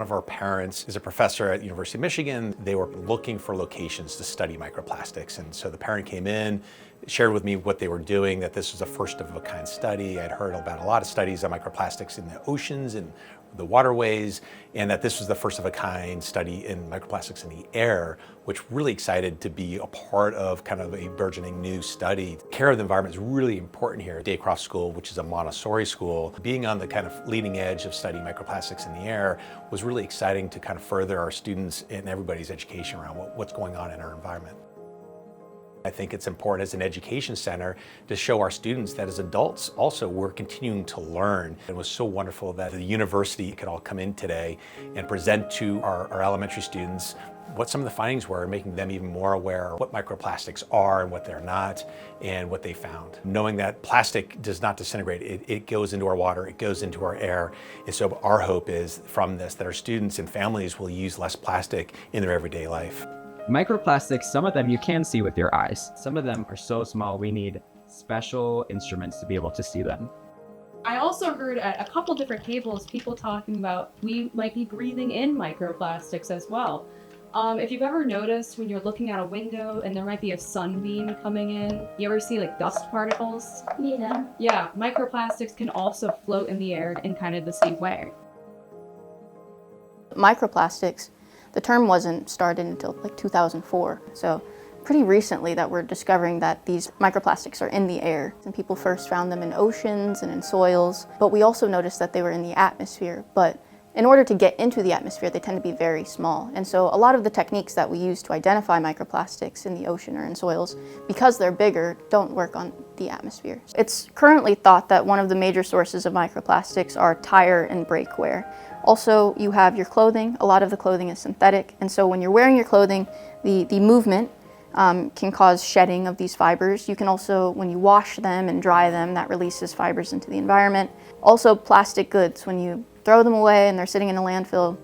of our parents is a professor at the University of Michigan. They were looking for locations to study microplastics. And so the parent came in, shared with me what they were doing, that this was a first of a kind study. I'd heard about a lot of studies on microplastics in the oceans and the waterways, and that this was the first of a kind study in microplastics in the air, which really excited to be a part of kind of a burgeoning new study. Care of the environment is really important here. Daycroft School, which is a Montessori school, being on the kind of leading edge of studying microplastics in the air was really exciting to kind of further our students and everybody's education around what's going on in our environment. I think it's important as an education center to show our students that as adults also we're continuing to learn. It was so wonderful that the university could all come in today and present to our elementary students what some of the findings were, making them even more aware of what microplastics are and what they're not, and what they found. Knowing that plastic does not disintegrate, it goes into our water, it goes into our air. And so our hope is from this that our students and families will use less plastic in their everyday life. Microplastics, some of them you can see with your eyes. Some of them are so small we need special instruments to be able to see them. I also heard at a couple different tables people talking about we might be breathing in microplastics as well. If you've ever noticed when you're looking out a window and there might be a sunbeam coming in, you ever see like dust particles? Yeah. Yeah, microplastics can also float in the air in kind of the same way. Microplastics, the term wasn't started until like 2004. So pretty recently that we're discovering that these microplastics are in the air. And people first found them in oceans and in soils, but we also noticed that they were in the atmosphere. But in order to get into the atmosphere, they tend to be very small. And so a lot of the techniques that we use to identify microplastics in the ocean or in soils, because they're bigger, don't work on the atmosphere. It's currently thought that one of the major sources of microplastics are tire and brake wear. Also, you have your clothing. A lot of the clothing is synthetic, and so when you're wearing your clothing, the movement can cause shedding of these fibers. You can also, when you wash them and dry them, that releases fibers into the environment. Also, plastic goods, when you throw them away and they're sitting in a landfill,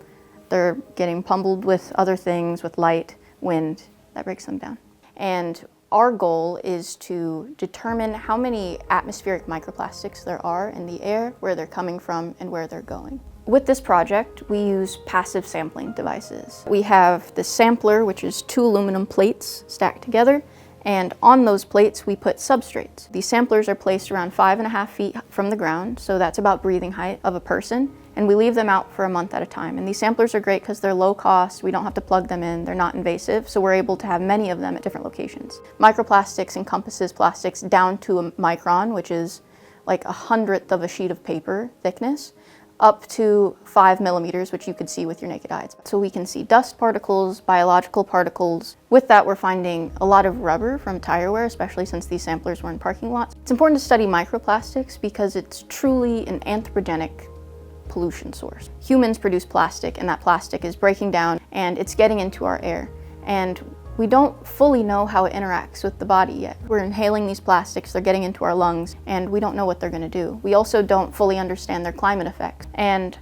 they're getting pummeled with other things, with light, wind, that breaks them down. And our goal is to determine how many atmospheric microplastics there are in the air, where they're coming from, and where they're going. With this project, we use passive sampling devices. We have the sampler, which is 2 aluminum plates stacked together, and on those plates we put substrates. These samplers are placed around 5.5 feet from the ground, so that's about breathing height of a person, and we leave them out for a month at a time. And these samplers are great because they're low cost, we don't have to plug them in, they're not invasive, so we're able to have many of them at different locations. Microplastics encompasses plastics down to a micron, which is like 1/100th of a sheet of paper thickness, up to 5 millimeters, which you could see with your naked eyes. So we can see dust particles, biological particles. With that, we're finding a lot of rubber from tire wear, especially since these samplers were in parking lots. It's important to study microplastics because it's truly an anthropogenic pollution source. Humans produce plastic, and that plastic is breaking down and it's getting into our air. And we don't fully know how it interacts with the body yet. We're inhaling these plastics, they're getting into our lungs, and we don't know what they're gonna do. We also don't fully understand their climate effects. And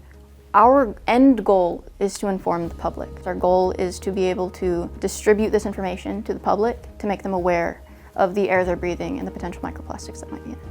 our end goal is to inform the public. Our goal is to be able to distribute this information to the public to make them aware of the air they're breathing and the potential microplastics that might be in it.